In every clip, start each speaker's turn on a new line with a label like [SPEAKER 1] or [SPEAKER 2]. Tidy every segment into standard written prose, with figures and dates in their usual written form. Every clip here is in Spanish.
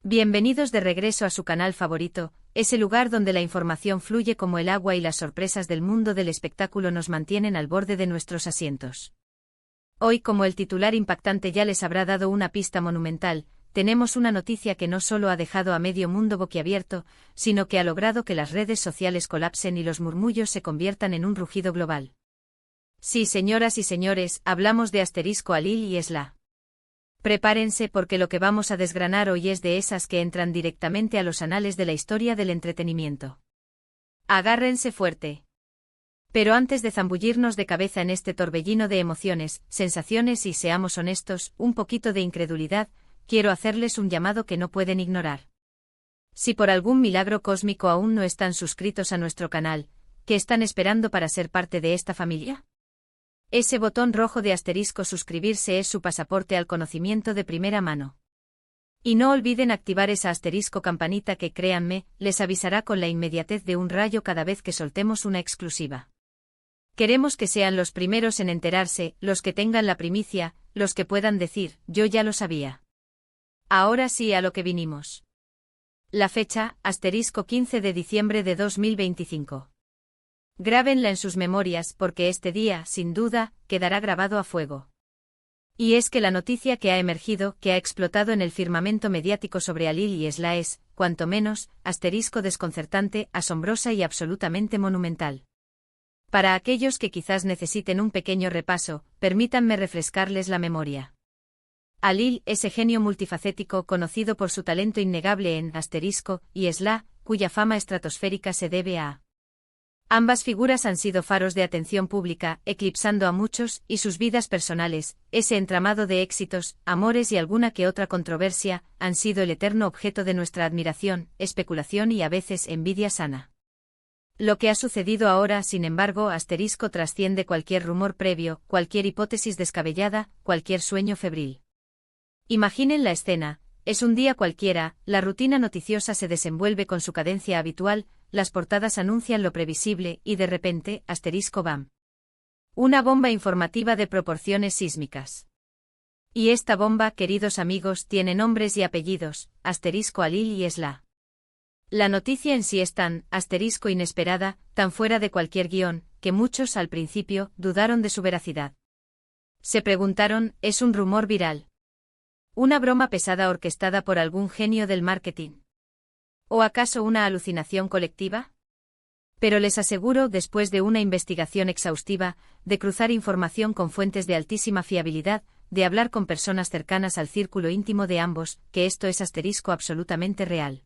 [SPEAKER 1] Bienvenidos de regreso a su canal favorito, ese lugar donde la información fluye como el agua y las sorpresas del mundo del espectáculo nos mantienen al borde de nuestros asientos. Hoy, como el titular impactante ya les habrá dado una pista monumental, tenemos una noticia que no solo ha dejado a medio mundo boquiabierto, sino que ha logrado que las redes sociales colapsen y los murmullos se conviertan en un rugido global. Sí, señoras y señores, hablamos de Alil y Esla. Prepárense porque lo que vamos a desgranar hoy es de esas que entran directamente a los anales de la historia del entretenimiento. Agárrense fuerte. Pero antes de zambullirnos de cabeza en este torbellino de emociones, sensaciones y, seamos honestos, un poquito de incredulidad, quiero hacerles un llamado que no pueden ignorar. Si por algún milagro cósmico aún no están suscritos a nuestro canal, ¿qué están esperando para ser parte de esta familia? Ese botón rojo de asterisco suscribirse es su pasaporte al conocimiento de primera mano. Y no olviden activar esa asterisco campanita que, créanme, les avisará con la inmediatez de un rayo cada vez que soltemos una exclusiva. Queremos que sean los primeros en enterarse, los que tengan la primicia, los que puedan decir, yo ya lo sabía. Ahora sí a lo que vinimos. La fecha, asterisco 15 de diciembre de 2025. Grábenla en sus memorias porque este día, sin duda, quedará grabado a fuego. Y es que la noticia que ha emergido, que ha explotado en el firmamento mediático sobre Alil y Esla es, cuanto menos, asterisco desconcertante, asombrosa y absolutamente monumental. Para aquellos que quizás necesiten un pequeño repaso, permítanme refrescarles la memoria. Alil, ese genio multifacético conocido por su talento innegable en asterisco, y Esla, cuya fama estratosférica se debe a ambas figuras han sido faros de atención pública, eclipsando a muchos, y sus vidas personales, ese entramado de éxitos, amores y alguna que otra controversia, han sido el eterno objeto de nuestra admiración, especulación y a veces envidia sana. Lo que ha sucedido ahora, sin embargo, asterisco trasciende cualquier rumor previo, cualquier hipótesis descabellada, cualquier sueño febril. Imaginen la escena. Es un día cualquiera, la rutina noticiosa se desenvuelve con su cadencia habitual, las portadas anuncian lo previsible y de repente, asterisco bam. Una bomba informativa de proporciones sísmicas. Y esta bomba, queridos amigos, tiene nombres y apellidos, asterisco Alil y Esla. La noticia en sí es tan, asterisco inesperada, tan fuera de cualquier guión, que muchos al principio dudaron de su veracidad. Se preguntaron, ¿es un rumor viral? ¿Una broma pesada orquestada por algún genio del marketing? ¿O acaso una alucinación colectiva? Pero les aseguro, después de una investigación exhaustiva, de cruzar información con fuentes de altísima fiabilidad, de hablar con personas cercanas al círculo íntimo de ambos, que esto es asterisco absolutamente real.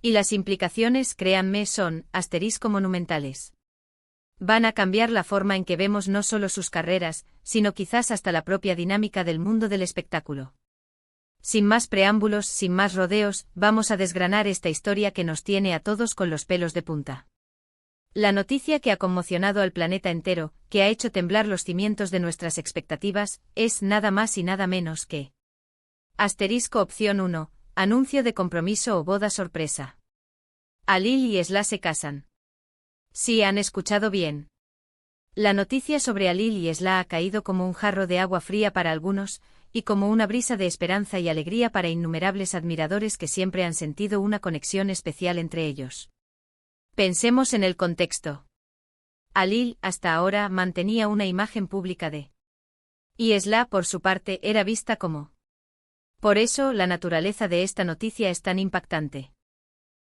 [SPEAKER 1] Y las implicaciones, créanme, son, asterisco monumentales. Van a cambiar la forma en que vemos no solo sus carreras, sino quizás hasta la propia dinámica del mundo del espectáculo. Sin más preámbulos, sin más rodeos, vamos a desgranar esta historia que nos tiene a todos con los pelos de punta. La noticia que ha conmocionado al planeta entero, que ha hecho temblar los cimientos de nuestras expectativas, es nada más y nada menos que asterisco opción 1, anuncio de compromiso o boda sorpresa. Alil y Esla se casan. Sí, han escuchado bien. La noticia sobre Alil y Esla ha caído como un jarro de agua fría para algunos, y como una brisa de esperanza y alegría para innumerables admiradores que siempre han sentido una conexión especial entre ellos. Pensemos en el contexto. Alil, hasta ahora, mantenía una imagen pública de y Esla, por su parte, era vista como. Por eso, la naturaleza de esta noticia es tan impactante.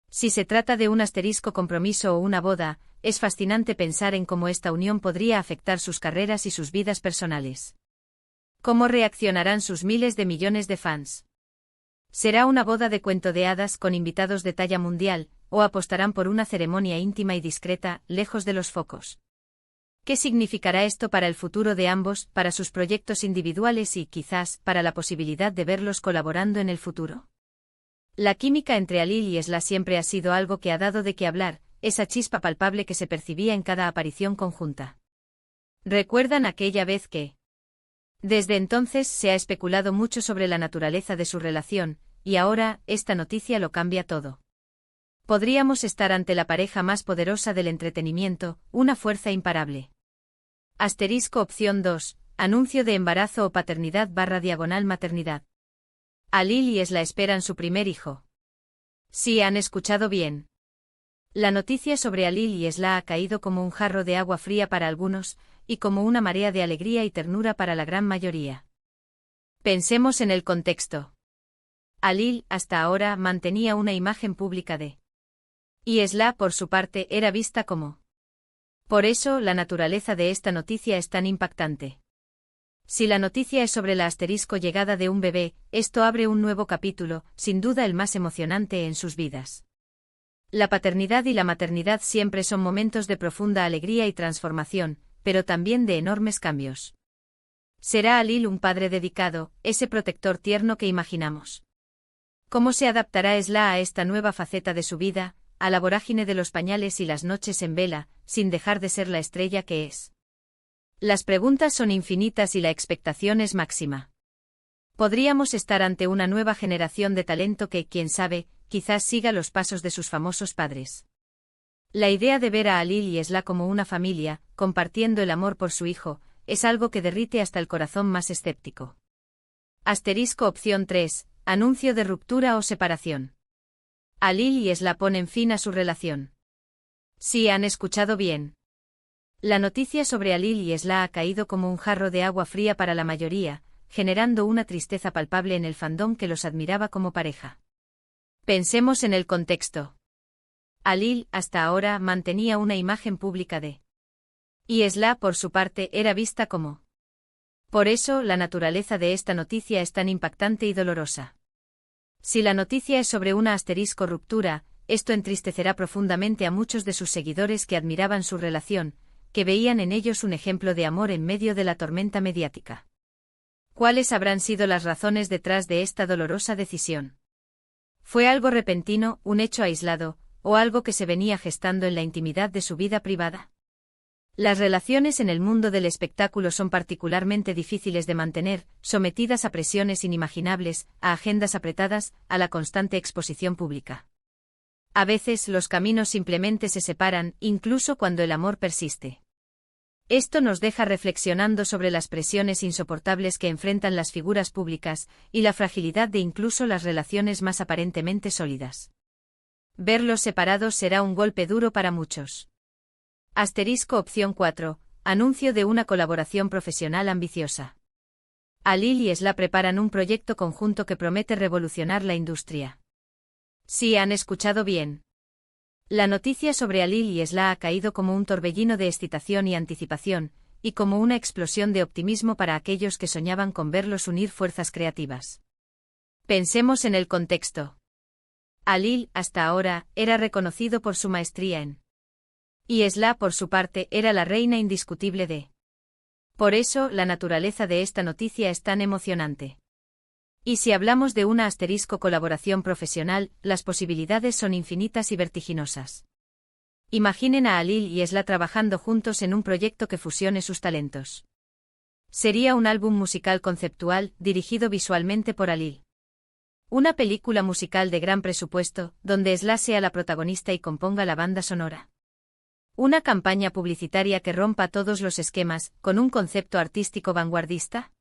[SPEAKER 1] Si se trata de un asterisco compromiso o una boda, es fascinante pensar en cómo esta unión podría afectar sus carreras y sus vidas personales. ¿Cómo reaccionarán sus miles de millones de fans? ¿Será una boda de cuento de hadas con invitados de talla mundial, o apostarán por una ceremonia íntima y discreta, lejos de los focos? ¿Qué significará esto para el futuro de ambos, para sus proyectos individuales y, quizás, para la posibilidad de verlos colaborando en el futuro? La química entre Alil y Esla siempre ha sido algo que ha dado de qué hablar, esa chispa palpable que se percibía en cada aparición conjunta. ¿Recuerdan aquella vez que? Desde entonces se ha especulado mucho sobre la naturaleza de su relación, y ahora, esta noticia lo cambia todo. Podríamos estar ante la pareja más poderosa del entretenimiento, una fuerza imparable. Asterisco opción 2, anuncio de embarazo o paternidad /maternidad. Alil y Esla esperan su primer hijo. Sí, han escuchado bien. La noticia sobre Alil y Esla ha caído como un jarro de agua fría para algunos, y como una marea de alegría y ternura para la gran mayoría. Pensemos en el contexto. Alil, hasta ahora, mantenía una imagen pública de. Y Esla, por su parte, era vista como. Por eso, la naturaleza de esta noticia es tan impactante. Si la noticia es sobre la asterisco llegada de un bebé, esto abre un nuevo capítulo, sin duda el más emocionante en sus vidas. La paternidad y la maternidad siempre son momentos de profunda alegría y transformación, pero también de enormes cambios. ¿Será Alil un padre dedicado, ese protector tierno que imaginamos? ¿Cómo se adaptará Esla a esta nueva faceta de su vida, a la vorágine de los pañales y las noches en vela, sin dejar de ser la estrella que es? Las preguntas son infinitas y la expectación es máxima. Podríamos estar ante una nueva generación de talento que, quién sabe, quizás siga los pasos de sus famosos padres. La idea de ver a Alil y Esla como una familia, compartiendo el amor por su hijo, es algo que derrite hasta el corazón más escéptico. Asterisco opción 3, anuncio de ruptura o separación. Alil y Esla ponen fin a su relación. Sí, han escuchado bien. La noticia sobre Alil y Esla ha caído como un jarro de agua fría para la mayoría, generando una tristeza palpable en el fandom que los admiraba como pareja. Pensemos en el contexto. Alil, hasta ahora, mantenía una imagen pública de. Y Esla, por su parte, era vista como. Por eso, la naturaleza de esta noticia es tan impactante y dolorosa. Si la noticia es sobre una asterisco ruptura, esto entristecerá profundamente a muchos de sus seguidores que admiraban su relación, que veían en ellos un ejemplo de amor en medio de la tormenta mediática. ¿Cuáles habrán sido las razones detrás de esta dolorosa decisión? ¿Fue algo repentino, un hecho aislado, o algo que se venía gestando en la intimidad de su vida privada? Las relaciones en el mundo del espectáculo son particularmente difíciles de mantener, sometidas a presiones inimaginables, a agendas apretadas, a la constante exposición pública. A veces los caminos simplemente se separan, incluso cuando el amor persiste. Esto nos deja reflexionando sobre las presiones insoportables que enfrentan las figuras públicas, y la fragilidad de incluso las relaciones más aparentemente sólidas. Verlos separados será un golpe duro para muchos. Asterisco opción 4, anuncio de una colaboración profesional ambiciosa. Alil y Esla preparan un proyecto conjunto que promete revolucionar la industria. Sí, han escuchado bien. La noticia sobre Alil y Esla ha caído como un torbellino de excitación y anticipación, y como una explosión de optimismo para aquellos que soñaban con verlos unir fuerzas creativas. Pensemos en el contexto. Alil, hasta ahora, era reconocido por su maestría en. Y Esla, por su parte, era la reina indiscutible de. Por eso, la naturaleza de esta noticia es tan emocionante. Y si hablamos de una asterisco colaboración profesional, las posibilidades son infinitas y vertiginosas. Imaginen a Alil y Esla trabajando juntos en un proyecto que fusione sus talentos. Sería un álbum musical conceptual, dirigido visualmente por Alil. Una película musical de gran presupuesto, donde Esla sea la protagonista y componga la banda sonora. Una campaña publicitaria que rompa todos los esquemas, con un concepto artístico vanguardista.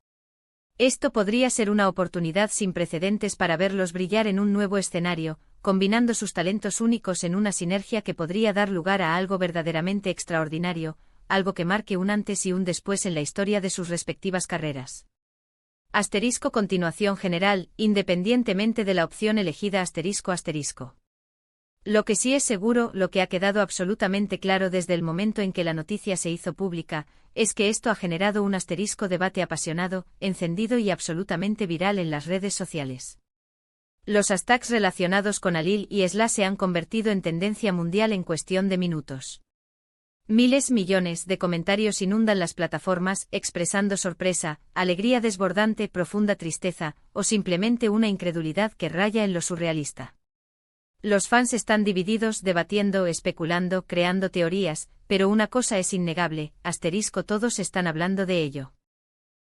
[SPEAKER 1] Esto podría ser una oportunidad sin precedentes para verlos brillar en un nuevo escenario, combinando sus talentos únicos en una sinergia que podría dar lugar a algo verdaderamente extraordinario, algo que marque un antes y un después en la historia de sus respectivas carreras. Asterisco continuación general, independientemente de la opción elegida asterisco. Lo que sí es seguro, lo que ha quedado absolutamente claro desde el momento en que la noticia se hizo pública, es que esto ha generado un asterisco debate apasionado, encendido y absolutamente viral en las redes sociales. Los hashtags relacionados con Alil y Esla se han convertido en tendencia mundial en cuestión de minutos. Millones de comentarios inundan las plataformas, expresando sorpresa, alegría desbordante, profunda tristeza, o simplemente una incredulidad que raya en lo surrealista. Los fans están divididos, debatiendo, especulando, creando teorías, pero una cosa es innegable, todos están hablando de ello.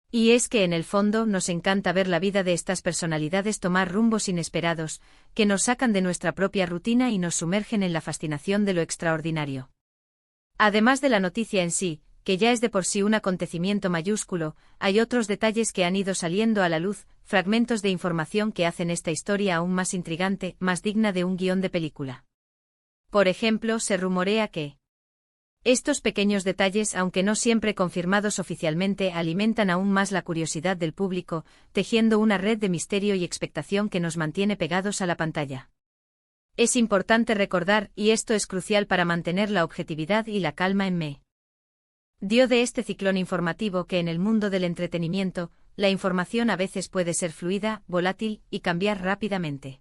[SPEAKER 1] Y es que en el fondo nos encanta ver la vida de estas personalidades tomar rumbos inesperados, que nos sacan de nuestra propia rutina y nos sumergen en la fascinación de lo extraordinario. Además de la noticia en sí, que ya es de por sí un acontecimiento mayúsculo, hay otros detalles que han ido saliendo a la luz, fragmentos de información que hacen esta historia aún más intrigante, más digna de un guión de película. Por ejemplo, se rumorea que estos pequeños detalles, aunque no siempre confirmados oficialmente, alimentan aún más la curiosidad del público, tejiendo una red de misterio y expectación que nos mantiene pegados a la pantalla. Es importante recordar, y esto es crucial para mantener la objetividad y la calma en medio de este ciclón informativo, que en el mundo del entretenimiento, la información a veces puede ser fluida, volátil y cambiar rápidamente.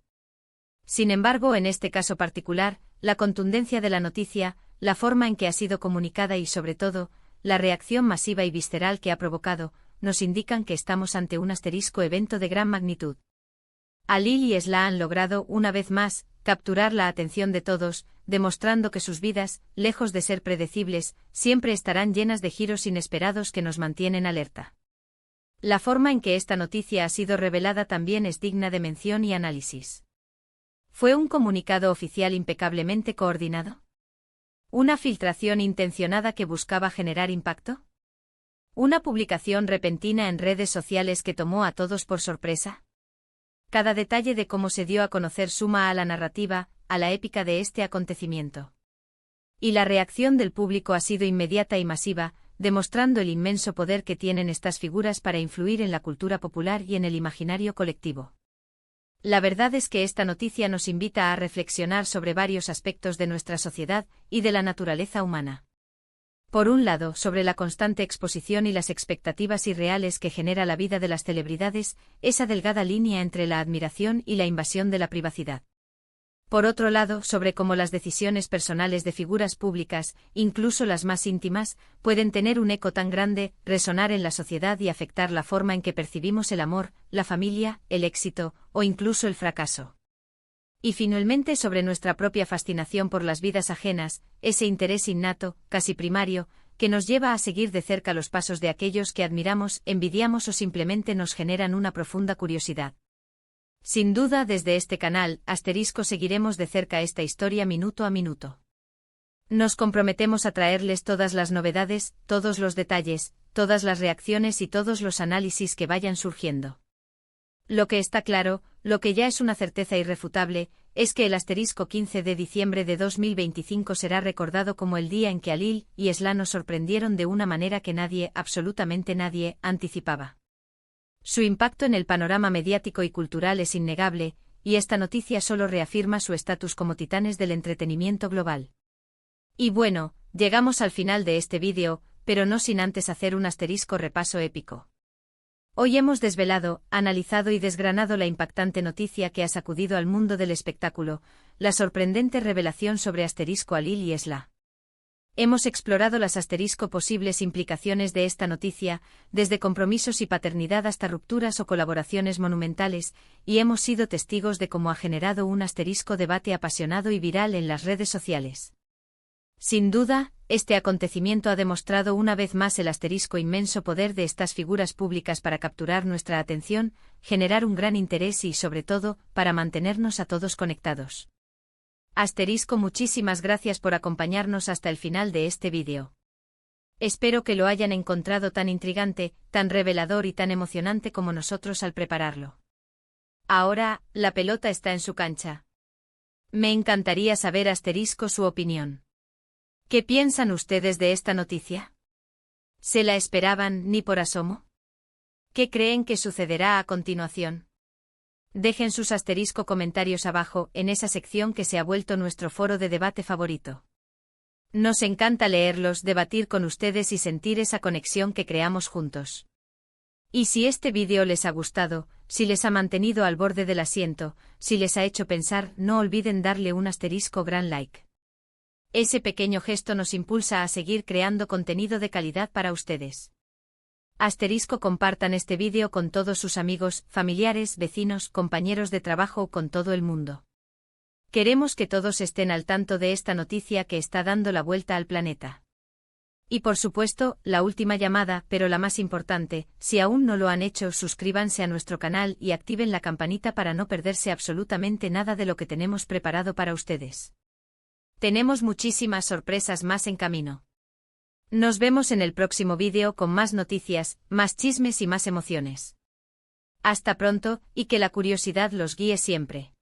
[SPEAKER 1] Sin embargo, en este caso particular, la contundencia de la noticia, la forma en que ha sido comunicada y, sobre todo, la reacción masiva y visceral que ha provocado, nos indican que estamos ante un asterisco evento de gran magnitud. Alil y Esla han logrado, una vez más, capturar la atención de todos, demostrando que sus vidas, lejos de ser predecibles, siempre estarán llenas de giros inesperados que nos mantienen alerta. La forma en que esta noticia ha sido revelada también es digna de mención y análisis. ¿Fue un comunicado oficial impecablemente coordinado? ¿Una filtración intencionada que buscaba generar impacto? ¿Una publicación repentina en redes sociales que tomó a todos por sorpresa? Cada detalle de cómo se dio a conocer suma a la narrativa, a la épica de este acontecimiento. Y la reacción del público ha sido inmediata y masiva, demostrando el inmenso poder que tienen estas figuras para influir en la cultura popular y en el imaginario colectivo. La verdad es que esta noticia nos invita a reflexionar sobre varios aspectos de nuestra sociedad y de la naturaleza humana. Por un lado, sobre la constante exposición y las expectativas irreales que genera la vida de las celebridades, esa delgada línea entre la admiración y la invasión de la privacidad. Por otro lado, sobre cómo las decisiones personales de figuras públicas, incluso las más íntimas, pueden tener un eco tan grande, resonar en la sociedad y afectar la forma en que percibimos el amor, la familia, el éxito, o incluso el fracaso. Y finalmente sobre nuestra propia fascinación por las vidas ajenas, ese interés innato, casi primario, que nos lleva a seguir de cerca los pasos de aquellos que admiramos, envidiamos o simplemente nos generan una profunda curiosidad. Sin duda, desde este canal, Asterisco, seguiremos de cerca esta historia minuto a minuto. Nos comprometemos a traerles todas las novedades, todos los detalles, todas las reacciones y todos los análisis que vayan surgiendo. Lo que está claro, lo que ya es una certeza irrefutable, es que el asterisco 15 de diciembre de 2025 será recordado como el día en que Alil y Esla nos sorprendieron de una manera que nadie, absolutamente nadie, anticipaba. Su impacto en el panorama mediático y cultural es innegable, y esta noticia solo reafirma su estatus como titanes del entretenimiento global. Y bueno, llegamos al final de este vídeo, pero no sin antes hacer un asterisco repaso épico. Hoy hemos desvelado, analizado y desgranado la impactante noticia que ha sacudido al mundo del espectáculo, la sorprendente revelación sobre asterisco Alil y Esla. Hemos explorado las posibles implicaciones de esta noticia, desde compromisos y paternidad hasta rupturas o colaboraciones monumentales, y hemos sido testigos de cómo ha generado un debate apasionado y viral en las redes sociales. Sin duda, este acontecimiento ha demostrado una vez más el inmenso poder de estas figuras públicas para capturar nuestra atención, generar un gran interés y, sobre todo, para mantenernos a todos conectados. Muchísimas gracias por acompañarnos hasta el final de este vídeo. Espero que lo hayan encontrado tan intrigante, tan revelador y tan emocionante como nosotros al prepararlo. Ahora, la pelota está en su cancha. Me encantaría saber su opinión. ¿Qué piensan ustedes de esta noticia? ¿Se la esperaban ni por asomo? ¿Qué creen que sucederá a continuación? Dejen sus comentarios abajo, en esa sección que se ha vuelto nuestro foro de debate favorito. Nos encanta leerlos, debatir con ustedes y sentir esa conexión que creamos juntos. Y si este vídeo les ha gustado, si les ha mantenido al borde del asiento, si les ha hecho pensar, no olviden darle un gran like. Ese pequeño gesto nos impulsa a seguir creando contenido de calidad para ustedes. Compartan este vídeo con todos sus amigos, familiares, vecinos, compañeros de trabajo o con todo el mundo. Queremos que todos estén al tanto de esta noticia que está dando la vuelta al planeta. Y por supuesto, la última llamada, pero la más importante, si aún no lo han hecho, suscríbanse a nuestro canal y activen la campanita para no perderse absolutamente nada de lo que tenemos preparado para ustedes. Tenemos muchísimas sorpresas más en camino. Nos vemos en el próximo vídeo con más noticias, más chismes y más emociones. Hasta pronto, y que la curiosidad los guíe siempre.